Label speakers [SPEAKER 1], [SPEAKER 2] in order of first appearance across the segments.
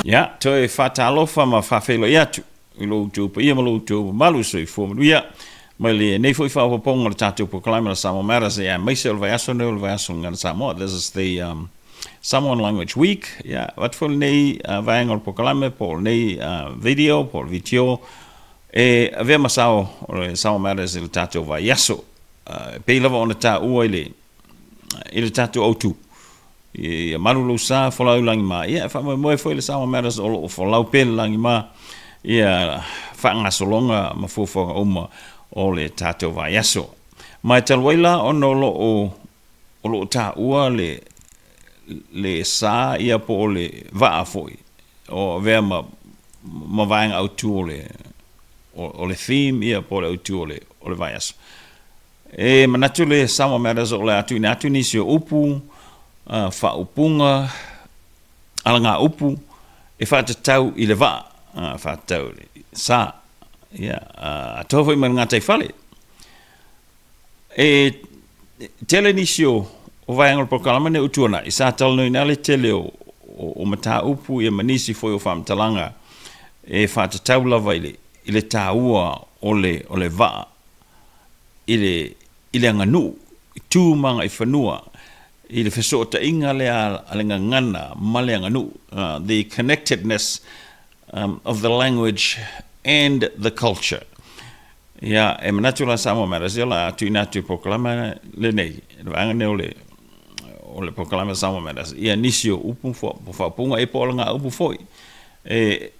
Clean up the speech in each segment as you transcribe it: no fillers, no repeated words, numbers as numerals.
[SPEAKER 1] Ya, toi whatalofa ma whawhelo iatu. I lo tupu, ia ma lo tupu, malu sui fuamu. Ia, mai le, nei fui whawaponga le tātou po kalaima le Samoa Matters. Ia, maise o le vai aso nei o le vai aso ngana Samoa. This is the Samoan Language Week. Ia, watful nei vaenga o le po kalaima, po nei video, po le video. E avea masao o le Samoa Matters i le tātou vai aso. Pei lava ona tā ua i le tātou autu. Ia malu sa folau lagima ia fa mo foi le Samoa Matters o folau pel lagima ia fa ngasolonga mafufo uma o le tato vai aso mai talwaila ono lo ta ua le sa ia po le va foi o vea ma vaing autu o le theme ia po le autu o le vai aso e manatu le Samoa Matters o le atu ni sio upu whaupunga alanga upu e whatatau i le wā whatatau sa atohoi i ngā tai whale e tele nisio o vaiangol pokalama ne utuana i sa talnoi nale tele o mata upu i manisi foi o whamtalanga e whatatau lava i le tāua o le wā i le anganu i tūmanga i whanua I le fesota inga le alenga ngana maleanga nu the connectedness of the language and the culture. Ya e manatu la Samoa Matters la tu inatu proclama le nei vanga ne o le proclama Samoa Matters ia nisio upu fo punga e polanga upu foi e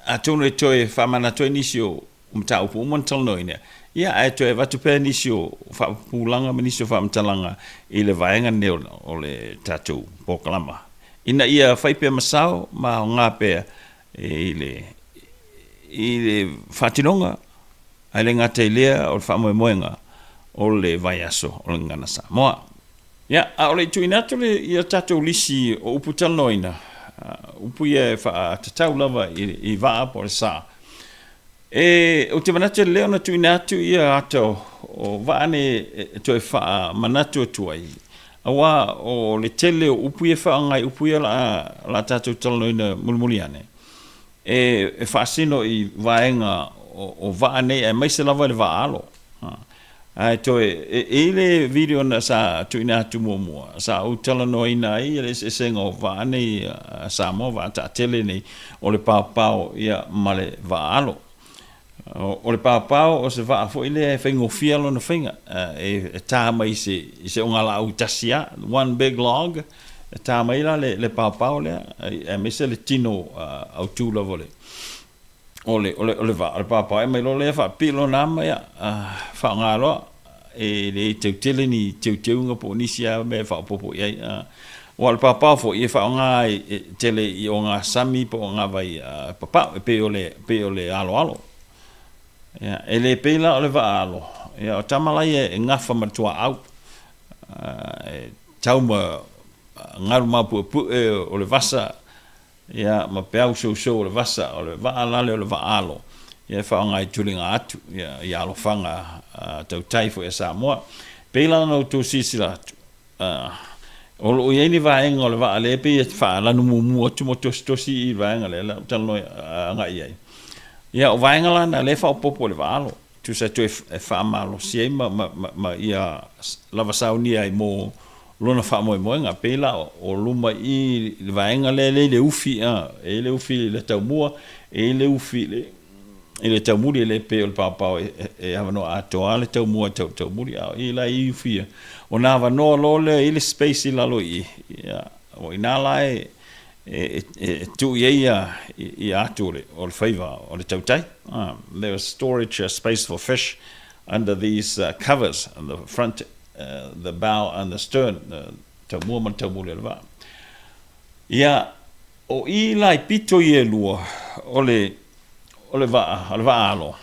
[SPEAKER 1] atonu e toe fa manatu nisio umta upu montal noine ia ai toe vatu pe nisio fa pulanga nisio fa mtalanga I le vaenga ne o le tatu pokalama ina ia fai pe masao ma ngā pe I le fatinonga ai le ngata ilea o le whamoemoenga o le vai aso o le ngana Samoa ia a o le tuinatu le ia tatu lisi o upu talnoina upu ia fa tatau lava I vaa po le saa e o te manatu leo na tuinatu ia ato o vaane toe wha manatu tuai awa o le tele o upu ia wha ngai upu ia la tātou talanoina mulmuliane e whaasino I vaenga o vaane e maise lava le vaalo ai toe e le video na sa tuinatu mua sa o talanoina I le senga o vaane sa mo va ta tele nei o le pāpao ia male vaalo o le pāpao o se vaa fo ile whaingo fialo na whainga e tā mai se o ngā lau tasia one big log e tā mai la le pāpao lea e me se le tino au tūla vole o le vaa le pāpao e mai lo lea wha pilo nama ia wha ngā roa e le teutele ni teuteunga po nisia me wha popo iai o le pāpao fo i wha o ngā tele I o ngā sami po o ngā vai papao e pe o le alo Ya, ele pela o le vaalo. Ya, o tamalai e ngafa matua au. Tauma ngaru mapu o le vasa. Ya, ma peau so o le vasa o le vaalale o le vaalo. Ya, fa ngai tulinga atu. Ya, alo fanga tau taifo e Samoa. Pela no to sisila atu. O lo yeni vaenga o le vaale pe fa lanu mumu atu mo tosi I vaenga le la talo ngai ai. Ia o vaengala na le whao popo le vaalo. Tu sa tu e whaamalo siei ma ia lava saunia I mō lona whaamoemoenga pēla o luma I le vaenga le ufi e le ufi le taumua e le ufi le taumuri le pe o le pāpau e havano atoa le taumua taumuri I la I ufi o nā vanoa lo le I le space I lalo I o ina lai tu ia I atore o le whaiva o le tautai. There was storage space for fish under these covers on the front, the bow and the stern. Taumua man taumule le wā. Ia o I lai pito I lua o le vaalo.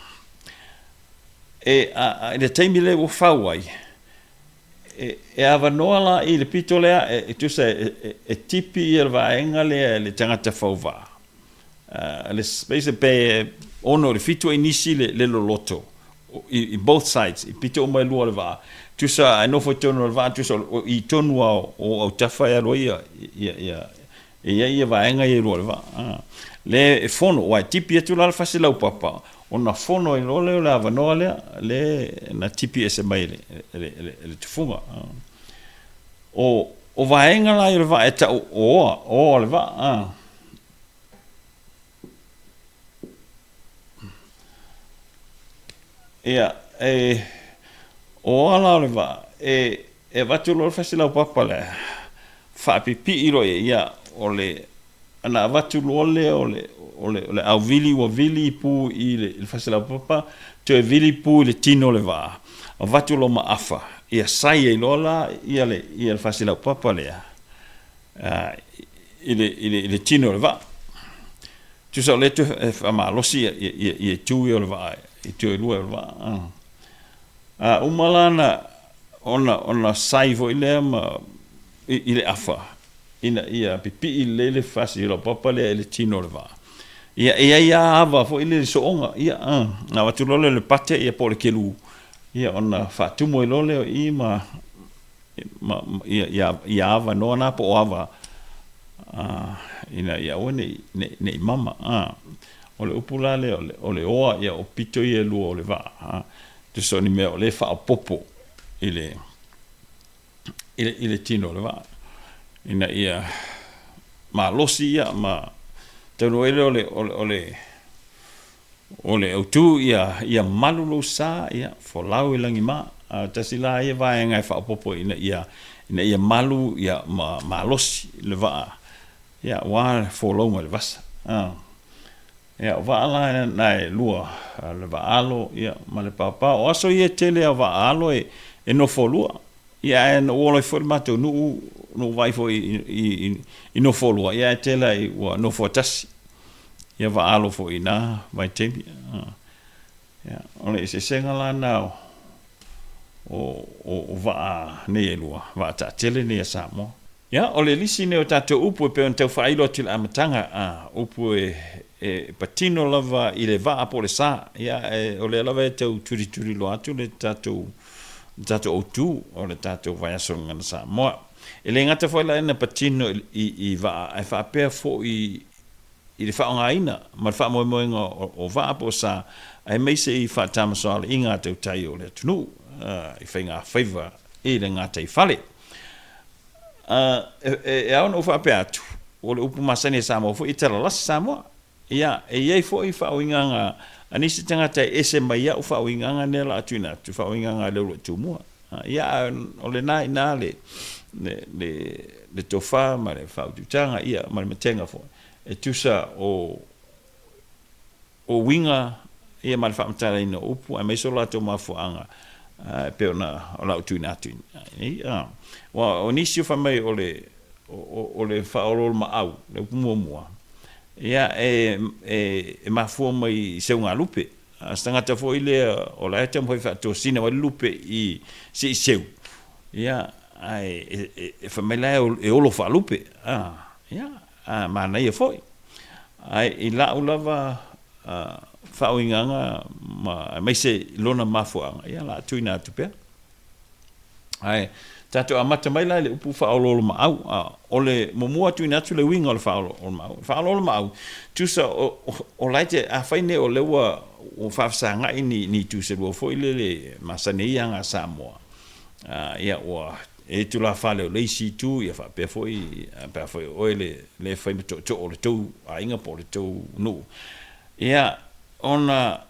[SPEAKER 1] E le taimi le o whauai. E avanoa la I le pito lea tu se tipi I le vaenga lea le tangata whauwa le space pe ono le fito inisi le loloto I both sides I pito o mai lua le va tu sa I no foi tono le va tu sa I tonu o tafa ia ia vaenga ia lua le va le fono wa tipi atu la fasilau papa ona fono i lole la vanoa le na tipi ese mai le tufunga o vaenga la i le va eta o le va ia o ala le va e vatu lo fasilau papa le fa pipi i lo ia o le ana vatu lole o le au vili wa vili pu i le fasilau papa te vili pu le tino le va o vatu lo ma afa ia sai e lola ia le fasilau papa le ile tino le va tu sa le tu fa ma losi ia tu le va i tu le va umalana ona sai vo ile ma ile afa ina ia pipi ile fasilau papa le tino le va ia ava fo ile so onga ia na watu lole le pate ia po le kelu ia ona fatumo lole i ma ia ava no na po ava ina ia one ne mama ole upula le ole oa ia o pito ia lu ole va tu so ni me ole fa popo ile tino le va ina ia ma losi ia ma tano ole o tu ia malu sa ia folau i lagima tasila ia vaenga fa popo ina ia malu ia ma losi le va ia wa folau ma le vasa ia va ala na lua le va alo ia ma le papa o so ia tele va alo e no folua ia en ole for mato no vai fo i no folua ia tele i wa no fotas ia va alo fo ina vai tempi ia ole se senga la na o va ne lua va ta tele ne sa mo ia ole lisi ne o tato upu pe on te failo til amatanga upu e patino lava i le va po le sa ia ole lava te turi lo atu le tato o tu o le tato vai asonga na sa mo ele ngata foi la na patino i va e fa pe fo i le fa nga ina ma fa mo o va po sa ai mai se i fa tama so le inga te tai o le tunu i fa nga favor e le ngata i fale au no fa pe atu o le upu masani sa mo fo i tala la sa mo ia e fo i fa winga ani se tangata ese mai ia fa winga ne la tuna tu fa winga le tu mo ia o le na le tofa ma le fa tu tanga ia ma le tenga fo e tusa o winga ia ma le fa mtala ino upu a me so la to ma fo anga pe ona o la tuna ia wa onisi fa mai o le Faaolooloma'au le mo ia e mafua mai se unga lupe stangata fo ile o la te mo fa to sina wa lupe i se seu ia ai fa mai la e olo fa lupe ia ma na ia foi ai i la ulava fa winganga ma mai se lona mafua ia la tuina tupe ai tato amata mai la le upu Faaolooloma'au ole momua tu natu le winga le Faaolooloma'au tu sa o laite a faine o lewa o fafsanga ni tu se lo foi le masane yanga Samoa ia o e tu la fale o leisi tu ia fa pe foi o le fai to o le tu a inga po le tu no ia ona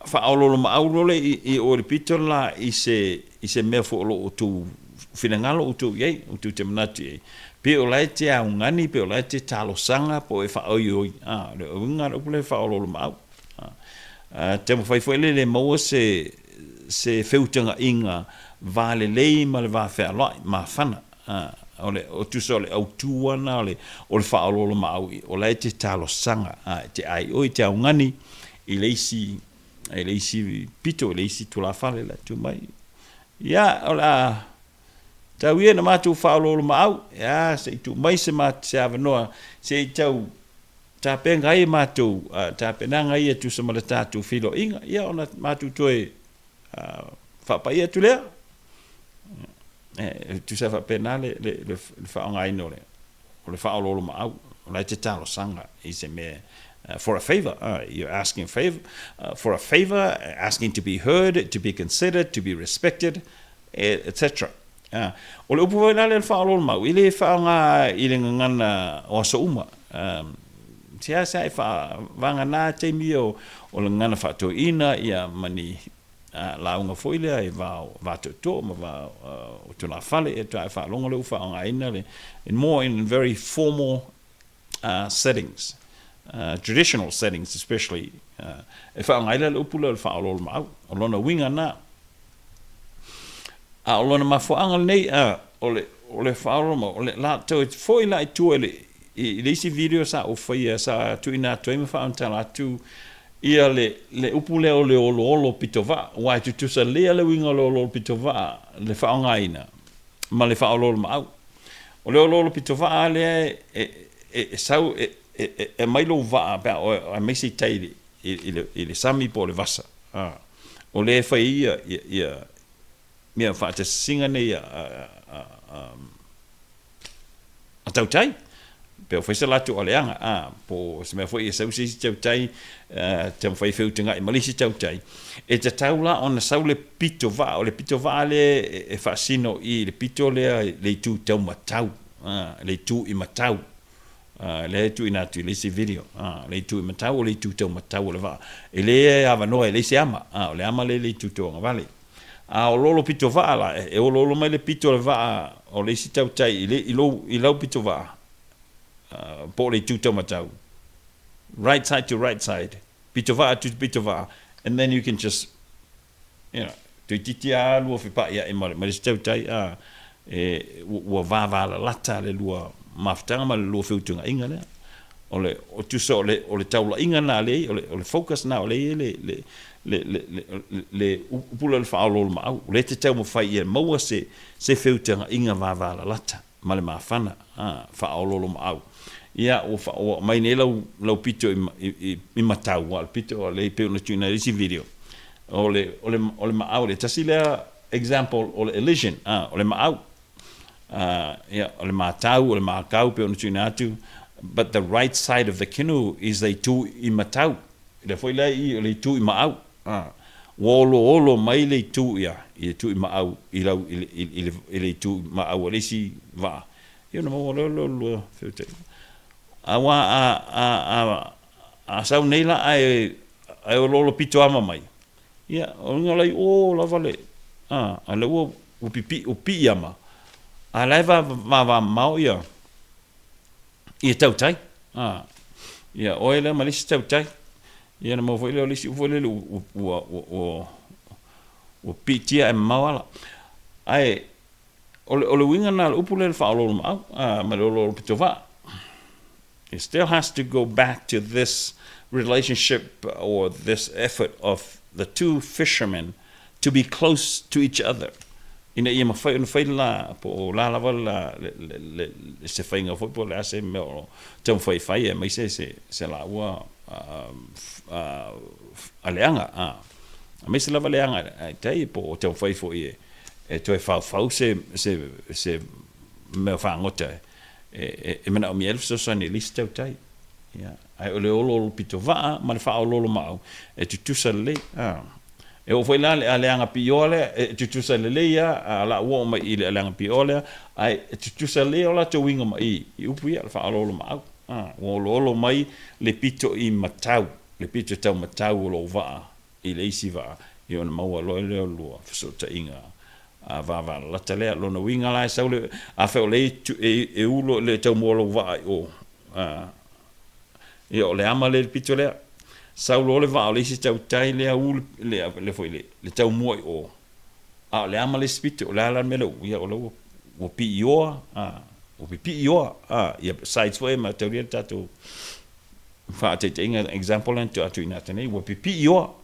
[SPEAKER 1] Faaolooloma'au le i o le pitola i se me fo lo tu finangalo utu ye utu te manati pe o lai te au ngani pe o lai te talo sanga po e fa oi le unga o le Faaolooloma'au te mo fai foi le mo se feutanga inga vale lei ma le va fer lai ma fana ole o tu sole au tuana o le Faaolooloma'au o lai te talo sanga te ai oi te au ngani i leisi pito leisi tu la fale la tu mai ya ola tau na matu Faaolooloma'au ya se tu mai se mat se avanoa se tau ta penga i matu ta penanga i tu se malata tu filo inga ya ona matu toe fa pa ia tu le tu se fa penale le fa ngai no le Faaolooloma'au lai te talo sanga I se me for a favor you're asking favor for a favor asking to be heard to be considered to be respected etc o le upu la le faaolooloma'au I le faaga I le ngana o so uma sia sai fa vanga na te mi o le ngana fa to ina ia mani launga foile ai va to ma va o tuna fale e tai fa longa le ufa nga ina le in more in very formal settings traditional settings especially e fa nga ila le upula le faaolooloma'au o lona winga na o lona mafuanga nei o le faaolooloma'au o le la to foi la tu I lesi video sa o fai sa tu ina tu me fa antala tu ia le upule o le olo pitova wa tu sa le winga lo pitova le fa ngaina ma le fa ololoma'au o le olo pitova le sau e mai lo va ba o me si tai le sami po le vasa o le fa ia mia fa te singa nei a tautai pe foi sala tu oleanga po se me foi se usi tautai te foi feutinga I malisi tautai e te taula ona saule pito va o le pito va le e fascino I le pito le tu tau matau le tu I matau le tu ina tu le si video le tu I matau le tu tau matau le va e le ava no le si ama o le ama le tu tonga vale o lolo pito va la e o lolo mai le pito le va o le si tautai I lo pito va po le tu matau right side to right side pitova to pitova and then you can just tu titia lu fi pa ia e ma stau tai wa va la lata le lua maftanga ma lu fiutunga inga le o tu so le taula inga na le o le focus na le upula le faaolooloma'au le te tau mo fai ia maua se fiutunga inga va la lata ma le mafana faaolooloma'au ia o mai nei lau pito I matau al pito le pe una tuna isi video o le ma'au le tasi le example o le elision o le ma'au ia o le matau o le makau pe una tuna atu but the right side of the canoe is they tu I matau le foi le tu I ma'au olo mai le tu ia I tu I ma'au I lau I le tu ma'au le si va io no mo lo fete awa a sau nei la ai o lolo pito ama mai ia o ngalai o la vale a le o pipi ama a leva va mau ia I tau tai ia o ele malisi tau tai ia na mo foi le lisi foi le o pitia e mawala ai o le winga na upule le faaolooloma'au ma le lolo pito va it still has to go back to this relationship or this effort of the two fishermen to be close to each other. Ina ia mawhai la po la la le se whainga football la se meo tau whai mai se la ua a leanga a me se lava leanga tai po tau whai fo e toi whau se meo whangota e mena o mi elf so sani lista o tai ai o le olo pito va ma le faaolooloma'au e tutusa le e o foi la le anga piole e tutusa le ia la wo ma I le anga piole ai tutusa le ola to winga mai I upu ia le faaolooloma'au o lo mai le pito I matau le pito tau matau lo va I le isi va I ona maua lo lo so ta inga va la tele lo no winga la sa le a fe le e ulo le tau mo lo va o e o le ama le pito le sa lo le va le si tau tai le u le foi le tau mo o a le ama le spito la melo ia o lo o pi yo o pi yo ia sides way ma tau le tatu fa te inga example and to ina tene o pi yo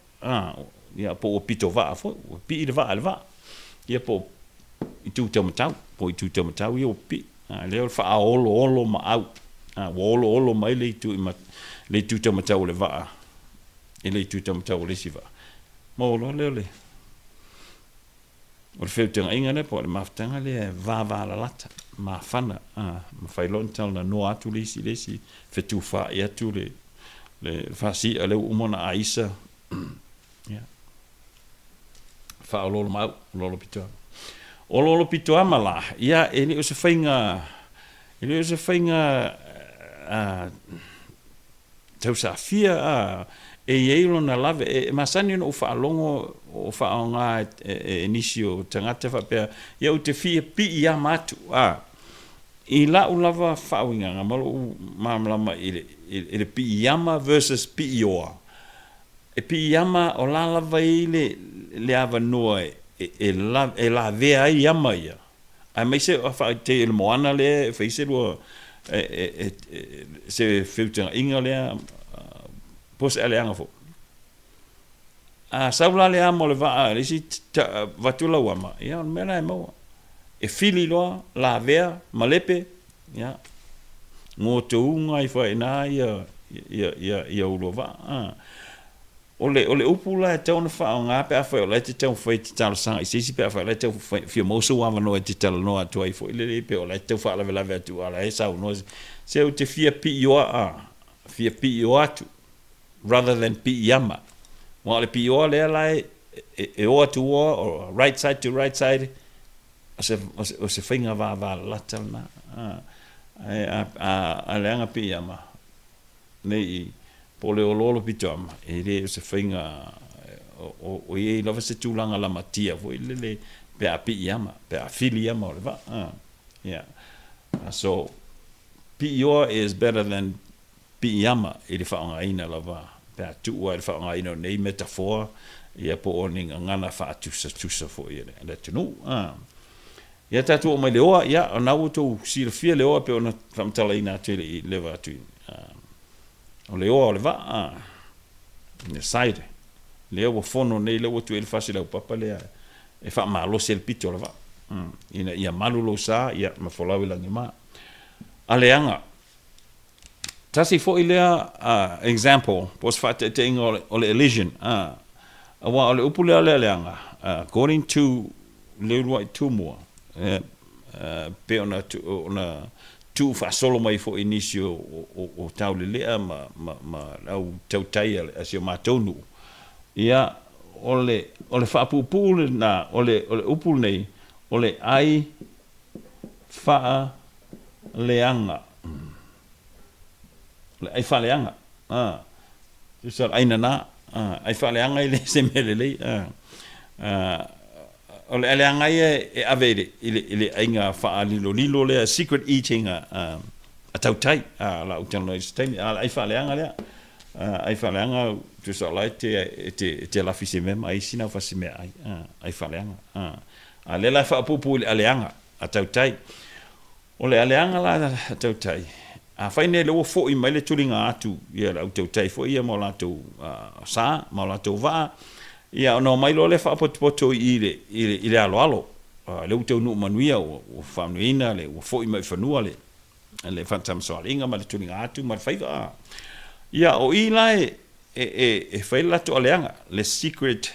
[SPEAKER 1] ia po o pito va fo o pi le va ia po I tu te matau po I tu te matau I o pi le faaolooloma'au olo mai le tu te matau le va I le tu te matau le si va mo lo le o le whiutanga inga ne po le maftanga le vāvāla lata ma whana ma whailon tal na no atu lesi whetu wha i atu le whasi a leu umona a isa Faaolooloma'au lolo pitoa o lolo pitoa mala ia ele o se whainga tau sa fia e yeilo na lave e masani no whaalongo o whaonga e nisio tangata whapea ia o te fia pi ia matu i la u lava whaoinga ngā malo mamlama i le pi iama versus pi ioa e pi iama o la lava i le ava noa e la vea i iama ia ai mai se wha te il moana le whaise lua se whiutanga inga lea pos ele anga fo saula le amo le va lisi vatula wama ia mena e mo e fili loa la vea malepe ia ngo te unga i fa ina ia ulova ole upula te ona fa nga pe afa le te tau foi te tala sanga i sisi pe afa le te fio moso wa no te tala no atu ai foi le pe ole te fa la ve tu ala esa no se o te fia pi yo atu rather than pi yama wa le pi yo le la e o atu o right side to right side o se finga va la talma a le anga pi yama nei po le ololo pitama e le se whainga o e lava se tūlanga la matia fo le pe a pi iama pe a fili iama o le va so pi ioa is better than pi iama e le whaonga ina lava pe a tua e le whaonga ina nei metaphor ia po o ninga ngana wha tusa fo i le tunu ia tatu o mai le oa ia o nau tau sira fia le oa pe ona whamtala ina tele i lewa atu o le oa o le va ne side le o fono nei le o tu el fasi la papa le e fa malo se el pito le va ina ia malu lo sa ia ma folau lagima aleanga tasi fo ilea example pos fa te o le elision wa o le upule ale aleanga according to le right two more pe ona tu fa solo mai fo inisio o tau le lea ma au tau tai asio matonu ia ole fa pupule na ole upul nei ole ai fa leanga le ai fa leanga tu sa aina na ai fa leanga ile se melele ole leanga e avede ile ainga fa lilo le secret eating a tau tai la utano stem ai fa leanga le ai fa leanga tu sa lai te la fisi mem ai sina fa sime ai fa leanga le la fa pupu le leanga a tau tai ole leanga la tau tai fa ne le fo i mai le tulinga atu ia la tau tai fo ia mo la tu sa mo la tu va ia no mai lo le fa poto ile alo le utau no manuia o fanuina le fo i mai fanua le fantam so linga ma le tulinga atu ma faiva ia o ila e faila to aleanga le secret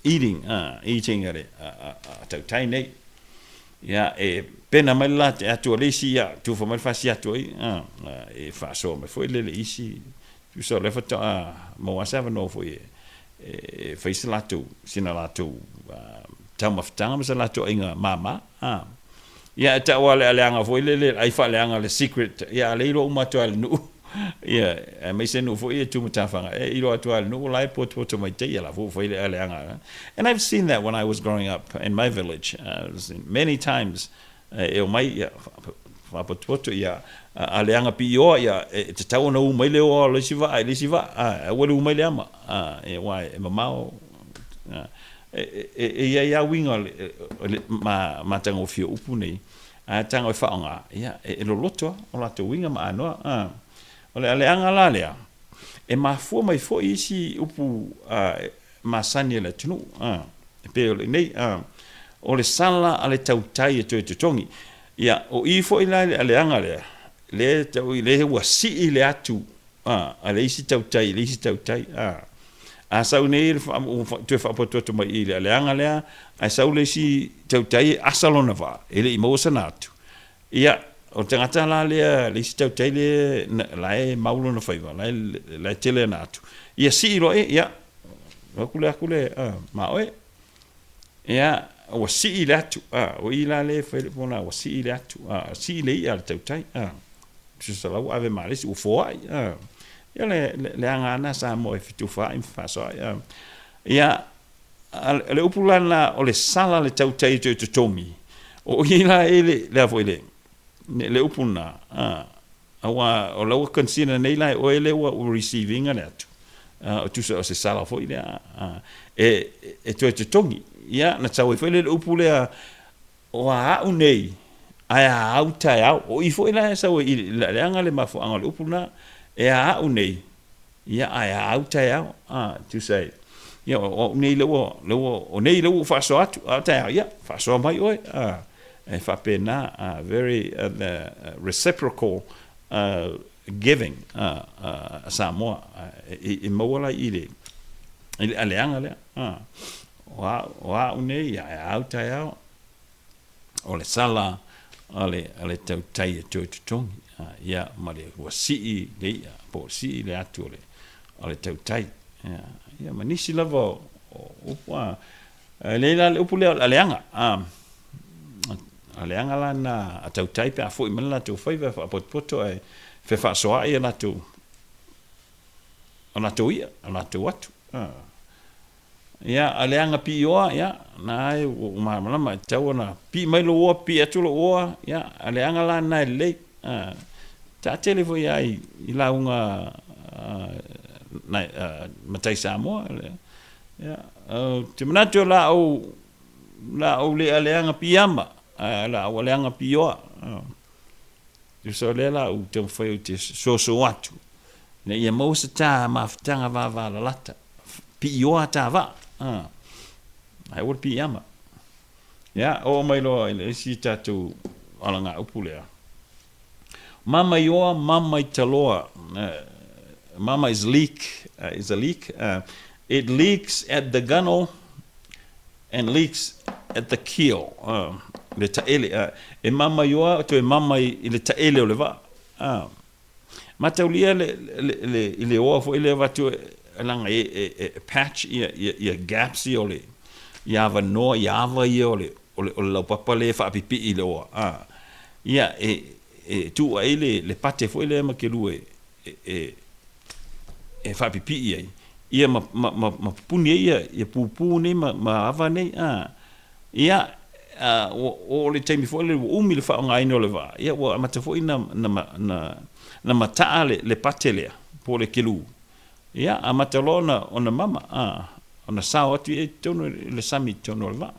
[SPEAKER 1] eating ale tau tai nei ia e pena mai la te atu lesi ia tu fa mai fa si atu e fa so me foi le isi tu so le fa mo asava no foi e faisa la tu sina la tu tama fatanga sa la tu inga mama ia ta wale aleanga foi le ai fa aleanga le secret ia le lo ma to al nu ia me se no foi tu matafanga e ilo atu al nu lai poto mai te ia la foi le aleanga and I've seen that when I was growing up in my village many times e mai fa poto ia aleanga pio ia te tau no mai le o le siva o le mai le ama e wai e mamao ia winga ma tango fio upu nei tango e faonga ia e lo loto o la to winga ma no ole aleanga la lea e ma fu mai fo isi upu ma sani le tunu pe ole nei ole sala ale tautai e to tongi ia o I fo ila aleanga le tau le wa si ile atu ale isi tautai a sau nei tu fa po to mai ile le anga le a sau le si tau tai asalona va ele I mo sanatu ia o tangata la le si tau tai le lai maulo na faiva lai tele natu ia si ro ia akule ma oe ia o si ile atu o ila le fe pona o si ile atu si le ia tau tai tu sa lau ave malis o foi ia le anga na sa mo fitu fa in fa so ia le upulana o le sala le tau tai te tomi o ila ele le avo ele le upuna awa o lo consider nei lai o ele o receiving ana tu o tu se sala fo ile e tu te tongi ia na tau foi le upule o a unei aya auta ya o I foi la sa o le anga le mafo anga le upuna e a unei ia aya auta ya tu say ia o nei le o nei le o fa so atu ata ia fa so mai oi e fa pena very reciprocal giving Samoa I mola ile ale anga le wa unei ia auta ya o le sala ale tau tai to tongi ia male wa si le po si le atu ale tau tai ia manisi lava o le la upule ale anga ale anga la na tau tai pe fo I mala to faiva fa poto e fe fa soa ia na to ona to ia ona to watu ia ale anga pi oa ia na ai o ma tau na pi mai lo oa pi atu lo oa ia ale anga la na le ta telefo ia I launga na matai Samoa ia te manato la o le ale anga pi ama la o le anga pi oa tu so le la o te fai te so atu ne ia mo se ta maftanga va la lata pi oa ta va ai o pi ama ia o mai lo le si tatu alanga upulea mama yoa mama I taloa mama is a leak it leaks at the gunnel and leaks at the keel le taele e mama yoa to e mama I le taele o le va mataulia le oa fo ile va to langa patch ia gaps I ole ia va no ia va I ole o papa le fa pipi I le oa ia tu ai le pate fo ile ma ke lue fa pipi ia ma puni ia pupu nei ma ava nei ia o le taimi fo le umi le fa ngai no le va ia o ma te fo ina na mata le pate le po le kelu ia amatalona ona mama ona sao atu e tono le sami tono le va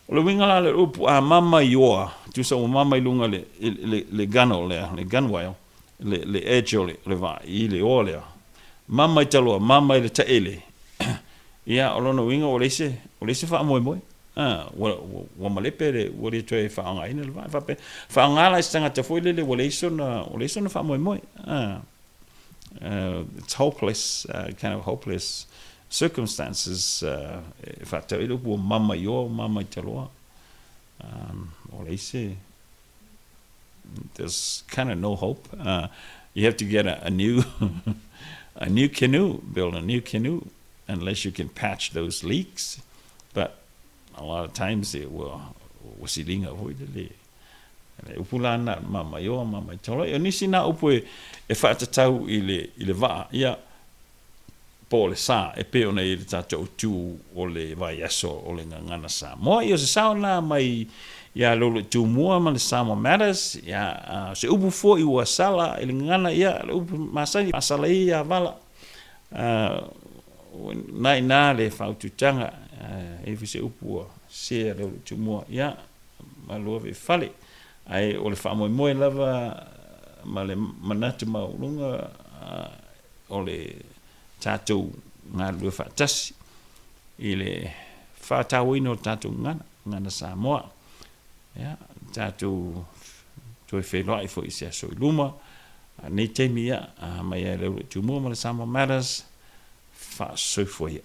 [SPEAKER 1] o le winga la le upu mama yoa tu sa o mama ilunga le gano le gunwale le edge le va I le ole mama I taloa mama I le taele ia o lona winga o lese fa moi wa malepe le o le toe fa nga ina le va fa nga la stanga te foi le o leso na fa moi it's hopeless kind of hopeless circumstances fa te ilu po mama yo mama I taloa o lese there's kind of no hope you have to get a new a new canoe, build a new canoe, unless you can patch those leaks. But a lot of times it will wasilinga hoidele. Upulana mama yo mama tola. E nisi na upu e whaatatau I le va ia po le sa e pe ona I le tatou tu o le vai aso o le ngana sa. Moa I o se sauna mai ia lolo tu mua ma le Samoan matters ia se upu fo I ua sala I le ngana ia le upu masani masala ia vala nai na le faututanga e fi se upu se lolo tu mua ia ma lo ve fale ai o le famo mo lava ma le manatu maulunga o le tatou ngā lua whaatasi I le whaatau ino tatou ngana Samoa ya tatou toi whelai fo I se aso I luma nei teimi ia mai e leo tu mua ma le Samoan matters whaasofo ia.